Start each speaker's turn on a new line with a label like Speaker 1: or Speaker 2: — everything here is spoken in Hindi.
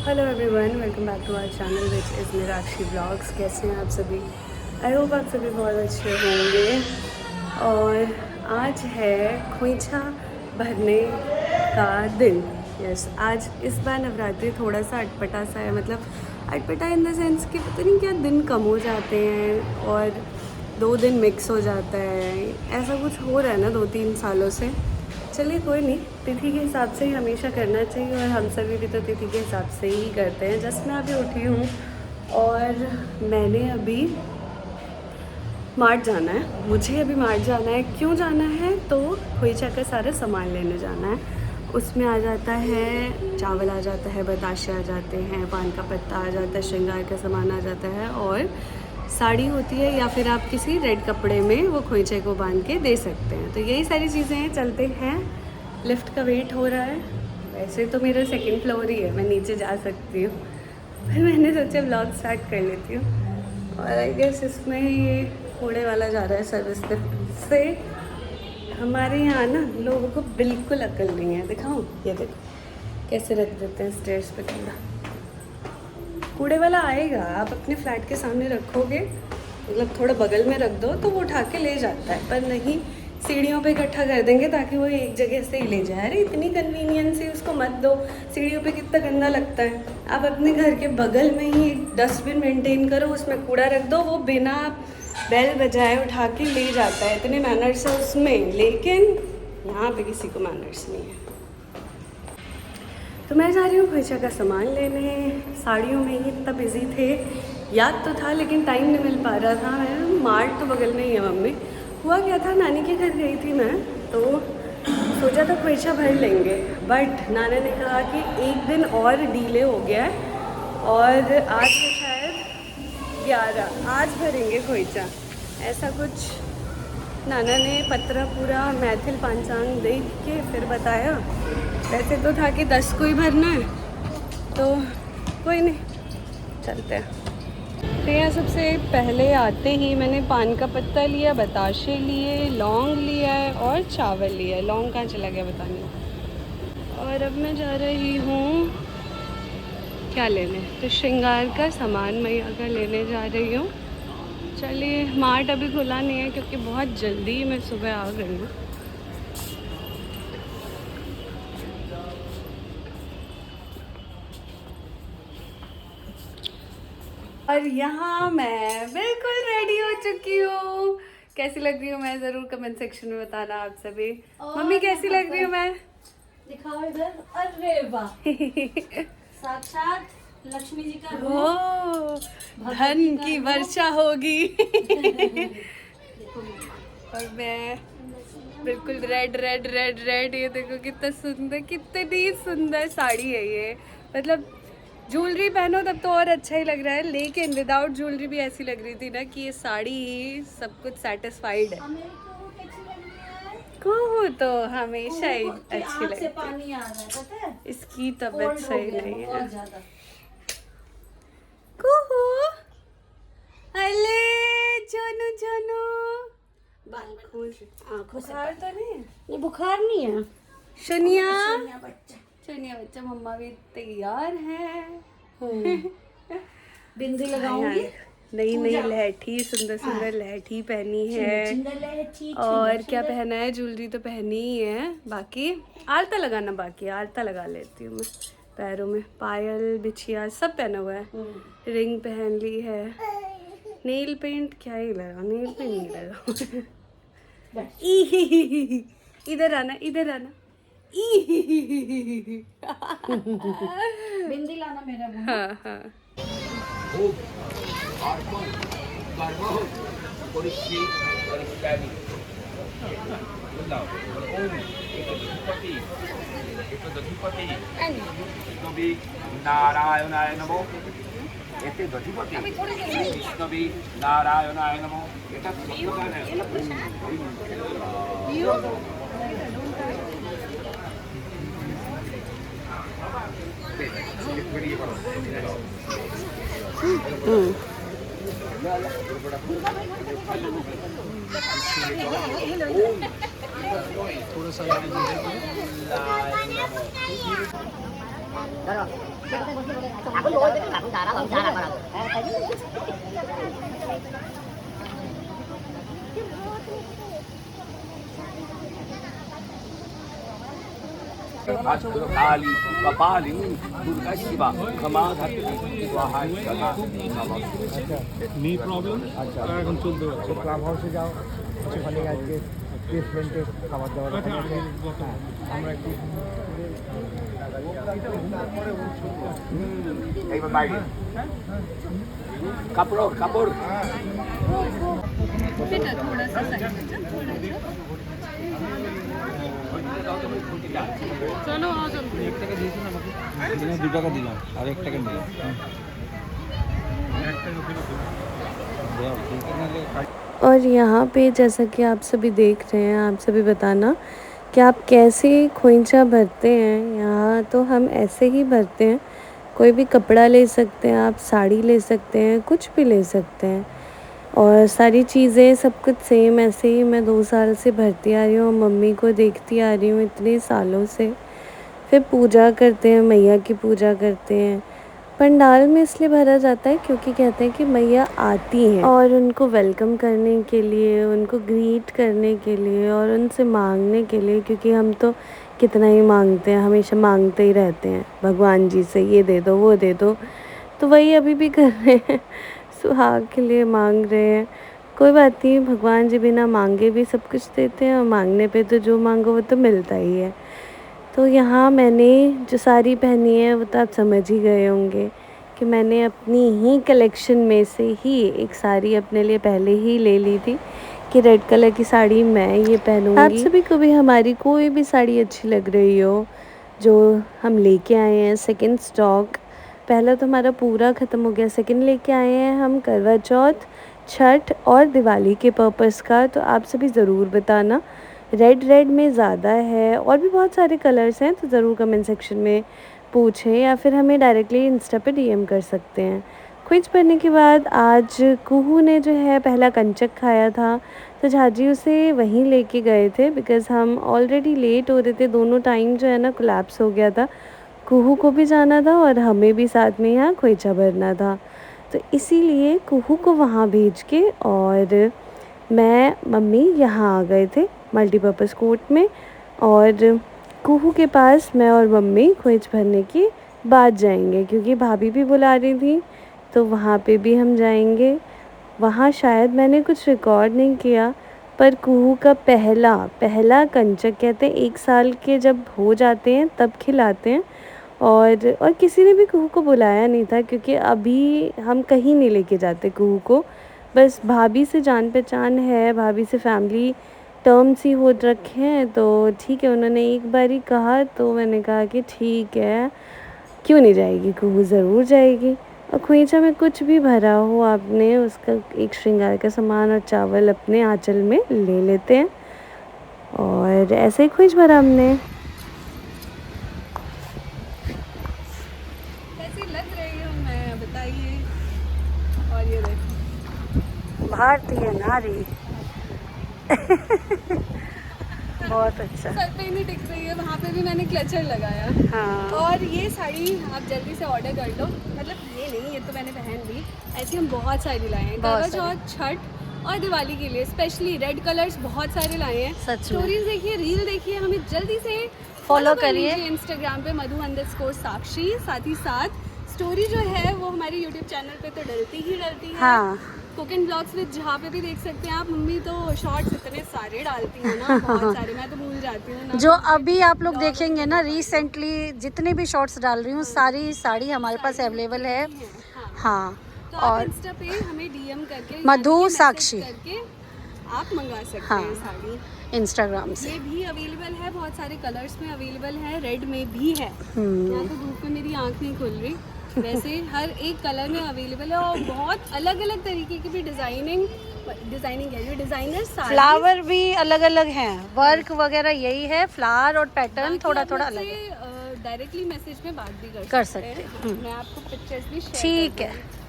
Speaker 1: Hello everyone, welcome back to our channel which is Meerakshi blogs. कैसे हैं आप सभी? आई होप आप सभी बहुत अच्छे होंगे। और आज है खोइछा भरने का दिन। यस, आज इस बार नवरात्रि थोड़ा सा अटपटा सा है। मतलब अटपटा इन द सेंस कि पता नहीं क्या दिन कम हो जाते हैं और 2 दिन मिक्स हो जाता है। ऐसा कुछ हो रहा है ना 2-3 सालों से। चलिए कोई नहीं, तिथि के हिसाब से ही हमेशा करना चाहिए और हम सभी भी तो तिथि के हिसाब से ही करते हैं। जस्ट मैं अभी उठी हूँ और मैंने अभी मार्ट जाना है। मुझे अभी मार्ट जाना है। क्यों जाना है? तो खोइछा का सारा सामान लेने जाना है। उसमें आ जाता है चावल, आ जाता है बताशे, आ जाते हैं पान का पत्ता, आ जाता है श्रृंगार का सामान, आ जाता है और साड़ी होती है या फिर आप किसी रेड कपड़े में वो खोइछे को बांध के दे सकते हैं। तो यही सारी चीज़ें हैं। चलते हैं, लिफ्ट का वेट हो रहा है। वैसे तो मेरा 2nd फ्लोर ही है, मैं नीचे जा सकती हूँ, फिर मैंने सोचा व्लॉग स्टार्ट कर लेती हूँ। और आई गेस इसमें ये कूड़े वाला जा रहा है सर्विस लिफ्ट से। हमारे यहाँ ना लोगों को बिल्कुल अकल नहीं है। दिखाऊँ? ये देखो कैसे रख देते हैं स्टेयर्स पे कूड़ा। कूड़े वाला आएगा, आप अपने फ्लैट के सामने रखोगे, मतलब थोड़ा बगल में रख दो तो वो उठा के ले जाता है, पर नहीं सीढ़ियों पे इकट्ठा कर देंगे ताकि वो एक जगह से ही ले जाए। अरे इतनी कन्वीनियंस है, उसको मत दो। सीढ़ियों पे कितना गंदा लगता है। आप अपने घर के बगल में ही एक डस्टबिन मेंटेन करो, उसमें कूड़ा रख दो, वो बिना बेल बजाए उठा के ले जाता है। इतने मैनर्स है उसमें, लेकिन यहाँ पे किसी को मैनर्स नहीं है। तो मैं जा रही हूँ खोइछा का सामान लेने। साड़ियों में ही इतना बिजी थे, याद तो था लेकिन टाइम नहीं मिल पा रहा था। मैं मार्ट तो बगल में ही है मम्मी। हुआ क्या था, नानी के घर गई थी मैं, तो सोचा था खोइछा भर लेंगे, बट नाना ने कहा कि एक दिन और डिले हो गया है और आज है शायद 11, आज भरेंगे खोइछा, ऐसा कुछ नाना ने पत्र पूरा मैथिल पंचांग देख के फिर बताया। वैसे तो था कि 10 को ही भरना है, तो कोई नहीं, चलते हैं। तो यहाँ सबसे पहले आते ही मैंने पान का पत्ता लिया, बताशे लिए, लौंग लिया है और चावल लिया है। लौंग कहाँ चला गया बताने। और अब मैं जा रही हूँ क्या लेने, तो श्रृंगार का सामान मैया का लेने जा रही हूँ। चलिए, मार्ट अभी खुला नहीं है क्योंकि बहुत जल्दी मैं सुबह आ गई हूँ। और यहाँ मैं बिल्कुल रेडी हो चुकी हूँ। कैसी लग रही हूँ मैं, ज़रूर कमेंट सेक्शन में बताना आप सभी। मम्मी कैसी लग रही हूँ मैं?
Speaker 2: दिखाओ इधर। अरे वाह साक्षात लक्ष्मी जी का
Speaker 1: हो, धन की वर्षा होगी। और मैं बिल्कुल रेड रेड रेड रेड। ये देखो कितना सुंदर, कितनी सुंदर साड़ी है ये। मतलब ज्वेलरी पहनो तब तो और अच्छा ही लग रहा है, लेकिन विदाउट ज्वेलरी भी ऐसी लग रही थी ना कि ये साड़ी ही सब कुछ सेटिस्फाइड है। को तो हमेशा ही अच्छी लगती है।
Speaker 2: पानी आ रहा है, पता है?
Speaker 1: इसकी तबीयत सही नहीं है।
Speaker 2: ज्यादा।
Speaker 1: कुहू, अले जोनू जोनू। बुखार तो नहीं है?
Speaker 2: ये बुखार नहीं है।
Speaker 1: शनिया,
Speaker 2: बच्चा
Speaker 1: शनिया बच्चा, मम्मा भी तैयार है।
Speaker 2: बिंदी लगाऊंगी।
Speaker 1: नई नई लहठी, सुंदर सुंदर लहठी पहनी है। और क्या पहना है, ज्वेलरी तो पहनी ही है, बाकी आलता लगाना बाकी है। आलता लगा लेती हूँ मैं पैरों में, पायल बिछिया सब पहना हुआ है। रिंग पहन ली है। नेल पेंट क्या ही लगा, नेल पेंट नहीं लगा। इधर आना, इधर आना।
Speaker 2: बिंदी लाना मेरा।
Speaker 1: हाँ हाँ।
Speaker 3: नारायणाय नमो। एते गतिपति विष्णुवे नारायणाय नमो। एतत् थोड़ा सा काली कपालिनी दुर्गा शिवा क्षमा धात्री स्वाहा स्वाहा
Speaker 4: नी प्रॉब्लम
Speaker 5: আচ্ছা
Speaker 4: এখন চলতে
Speaker 5: তো
Speaker 4: পারছে
Speaker 5: ক্লাব হাউসে যাও সেখানে আজকে রেস্টুরেন্টে খাবার দাবার
Speaker 4: আচ্ছা,
Speaker 5: আছে।
Speaker 4: আচ্ছা।
Speaker 5: হ্যাঁ, আমরা একটু
Speaker 3: এইবার বাইরে কাপড় কাপড়
Speaker 1: बेटा थोड़ा सा साइड में जा, थोड़ा सा। चलो आओ जल्दी।
Speaker 4: 2 টাকা দিলাম আর 1 টাকা নিলাম
Speaker 1: और यहाँ पे जैसा कि आप सभी देख रहे हैं, आप सभी बताना कि आप कैसे खोइंचा भरते हैं। यहाँ तो हम ऐसे ही भरते हैं, कोई भी कपड़ा ले सकते हैं, आप साड़ी ले सकते हैं, कुछ भी ले सकते हैं। और सारी चीज़ें सब कुछ सेम ऐसे ही मैं 2 साल से भरती आ रही हूँ, मम्मी को देखती आ रही हूँ इतने सालों से। फिर पूजा करते हैं, मैया की पूजा करते हैं। पंडाल में इसलिए भरा जाता है क्योंकि कहते हैं कि मैया आती हैं और उनको वेलकम करने के लिए, उनको ग्रीट करने के लिए और उनसे मांगने के लिए, क्योंकि हम तो कितना ही मांगते हैं, हमेशा मांगते ही रहते हैं भगवान जी से, ये दे दो वो दे दो। तो वही अभी भी कर रहे हैं, सुहाग के लिए मांग रहे हैं। कोई बात नहीं, भगवान जी बिना मांगे भी सब कुछ देते हैं और मांगने पे तो जो मांगो वो तो मिलता ही है। तो यहाँ मैंने जो साड़ी पहनी है वो तो आप समझ ही गए होंगे कि मैंने अपनी ही कलेक्शन में से ही एक साड़ी अपने लिए पहले ही ले ली थी कि रेड कलर की साड़ी मैं ये पहनूंगी। आप सभी को भी हमारी कोई भी साड़ी अच्छी लग रही हो जो हम लेके आए हैं सेकंड स्टॉक, पहला तो हमारा पूरा ख़त्म हो गया, सेकंड लेके आए हैं हम करवा चौथ, छठ और दिवाली के पर्पस का। तो आप सभी ज़रूर बताना, रेड में ज़्यादा है और भी बहुत सारे कलर्स हैं, तो ज़रूर कमेंट सेक्शन में पूछें या फिर हमें डायरेक्टली इंस्टा पे डीएम कर सकते हैं। क्विज पढ़ने के बाद आज कुहू ने जो है पहला कंचक खाया था, तो झाजी उसे वहीं लेके गए थे बिकॉज़ हम ऑलरेडी लेट हो रहे थे, दोनों टाइम जो है ना कोलैप्स हो गया था। कुहू को भी जाना था और हमें भी साथ में यहाँ खोइचा भरना था, तो इसीलिए कुहू को वहाँ भेज के और मैं मम्मी यहाँ आ गए थे मल्टीपर्पज़ कोर्ट में। और कुहू के पास मैं और मम्मी खोइच भरने की बाद जाएंगे क्योंकि भाभी भी बुला रही थी, तो वहाँ पे भी हम जाएंगे। वहाँ शायद मैंने कुछ रिकॉर्ड नहीं किया, पर कुहू का पहला कंचक कहते हैं 1 साल के जब हो जाते हैं तब खिलाते हैं। और किसी ने भी कुहू को बुलाया नहीं था क्योंकि अभी हम कहीं नहीं लेके जाते कुहू को, बस भाभी से जान पहचान है, भाभी से फैमिली टर्म्स ही हो रखे हैं, तो ठीक है उन्होंने एक बार ही कहा तो मैंने कहा कि ठीक है क्यों नहीं जाएगी, कुहू ज़रूर जाएगी। और खोइचा में कुछ भी भरा हो आपने उसका एक श्रृंगार का सामान और चावल अपने आंचल में ले लेते हैं और ऐसे ही खोइच भरा हमने। कैसी लग रही हूँ मैं बताइए। और ये देखो भारतीय नारी बहुत अच्छा।
Speaker 2: सर पे ही नहीं टिक रही है, वहाँ पे भी मैंने क्लचर लगाया।
Speaker 1: हाँ
Speaker 2: और ये साड़ी आप जल्दी से ऑर्डर कर लो, मतलब ये नहीं, ये तो मैंने पहन ली, ऐसी हम बहुत सारी लाए हैं करवा चौथ, छठ और दिवाली के लिए स्पेशली रेड कलर्स बहुत सारे लाए हैं।
Speaker 1: सच में।
Speaker 2: स्टोरीज देखिए, रील देखिए, हमें जल्दी से
Speaker 1: फॉलो करिए
Speaker 2: इंस्टाग्राम पे मधु_साक्षी। साथ ही साथ स्टोरी जो है वो हमारे यूट्यूब चैनल पे तो डलती ही है।
Speaker 1: हाँ
Speaker 2: कुक एंड ब्लॉग्स विद जहाँ पे भी देख सकते हैं आप। मम्मी तो शॉर्ट्स इतने सारे डालती हैं ना, बहुत सारे, मैं तो भूल जाती हूँ ना।
Speaker 6: जो अभी आप लोग देखेंगे ना रिसेंटली जितने भी शॉर्ट्स डाल रही हूँ सारी साड़ी हमारे पास अवेलेबल है। हाँ
Speaker 2: तो
Speaker 6: और
Speaker 2: आप इंस्टा पे हमें डीएम करके
Speaker 6: मधु
Speaker 2: मैसेज
Speaker 6: साक्षी
Speaker 2: करके आप मंगा सकते
Speaker 6: हाँ।
Speaker 2: हैं साड़ी।
Speaker 6: इंस्टाग्राम से
Speaker 2: ये भी अवेलेबल है, बहुत सारे कलर्स में अवेलेबल है, रेड में भी है।
Speaker 6: हम्म।
Speaker 2: यहाँ तो धूप में मेरी आँख नहीं खुल रही, वैसे हर एक कलर में अवेलेबल है और बहुत अलग अलग तरीके की भी डिजाइनिंग है। ये डिजाइनर
Speaker 6: फ्लावर भी अलग अलग हैं, वर्क वगैरह यही है, फ्लावर और पैटर्न थोड़ा थोड़ा अलग है।
Speaker 2: डायरेक्टली मैसेज में बात भी
Speaker 6: कर सकते हैं।
Speaker 2: मैं आपको पिक्चर्स भी शेयर
Speaker 6: ठीक
Speaker 2: कर
Speaker 6: है।
Speaker 2: दूँगी।